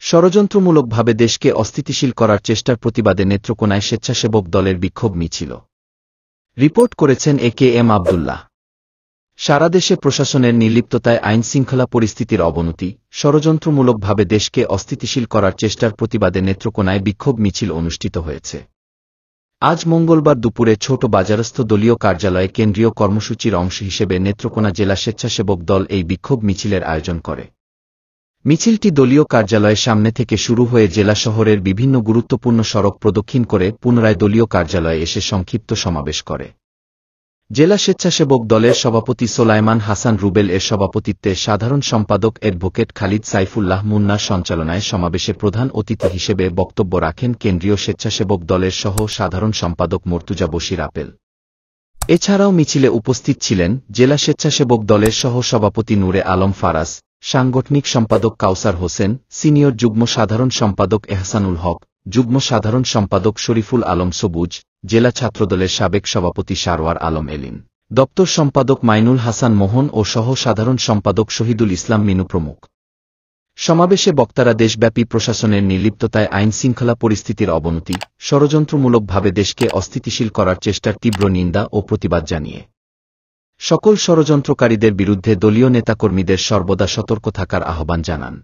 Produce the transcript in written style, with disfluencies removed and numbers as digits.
ষড়যন্ত্রমূলকভাবে দেশকে অস্থিতিশীল করার চেষ্টার প্রতিবাদে নেত্রকোনায় স্বেচ্ছাসেবক দলের বিক্ষোভ মিছিল। রিপোর্ট করেছেন এ.কে.এম. আব্দুল্লাহ। সারা দেশে প্রশাসনের নির্লিপ্ততায় আইনশৃঙ্খলা পরিস্থিতির অবনতি, ষড়যন্ত্রমূলকভাবে দেশকে অস্থিতিশীল করার চেষ্টার প্রতিবাদে নেত্রকোনায় বিক্ষোভ মিছিল অনুষ্ঠিত হয়েছে। আজ মঙ্গলবার দুপুরে ছোট বাজারস্থ দলীয় কার্যালয়ে কেন্দ্রীয় কর্মসূচির অংশ হিসেবে নেত্রকোনা জেলা স্বেচ্ছাসেবক দল এই বিক্ষোভ মিছিলের আয়োজন করে। মিছিলটি দলীয় কার্যালয়ের সামনে থেকে শুরু হয়ে জেলা শহরের বিভিন্ন গুরুত্বপূর্ণ সড়ক প্রদক্ষিণ করে পুনরায় দলীয় কার্যালয়ে এসে সংক্ষিপ্ত সমাবেশ করে। জেলা স্বেচ্ছাসেবক দলের সভাপতি সোলায়মান হাসান রুবেল এর সভাপতিত্বে সাধারণ সম্পাদক অ্যাডভোকেট খালিদ সাইফুল্লাহ মুন্নার সঞ্চালনায় সমাবেশে প্রধান অতিথি হিসেবে বক্তব্য রাখেন কেন্দ্রীয় স্বেচ্ছাসেবক দলের সহ সাধারণ সম্পাদক মর্তুজা বশির আপেল। এছাড়াও মিছিলে উপস্থিত ছিলেন জেলা স্বেচ্ছাসেবক দলের সহ সভাপতি নূরে আলম ফারাজ, সাংগঠনিক সম্পাদক কাউসার হোসেন, সিনিয়র যুগ্ম সাধারণ সম্পাদক এহসানুল হক, যুগ্ম সাধারণ সম্পাদক শরীফুল আলম সবুজ, জেলা ছাত্রদলের সাবেক সভাপতি সারওয়ার আলম এলিন, দপ্তর সম্পাদক মাইনুল হাসান মোহন ও সহ সাধারণ সম্পাদক শহীদুল ইসলাম মিনু প্রমুখ। সমাবেশে বক্তারা দেশব্যাপী প্রশাসনের নির্লিপ্ততায় আইনশৃঙ্খলা পরিস্থিতির অবনতি, ষড়যন্ত্রমূলকভাবে দেশকে অস্থিতিশীল করার চেষ্টার তীব্র নিন্দা ও প্রতিবাদ জানিয়ে সকল ষড়যন্ত্রকারীদের বিরুদ্ধে দলীয় নেতাকর্মীদের সর্বদা সতর্ক থাকার আহ্বান জানান।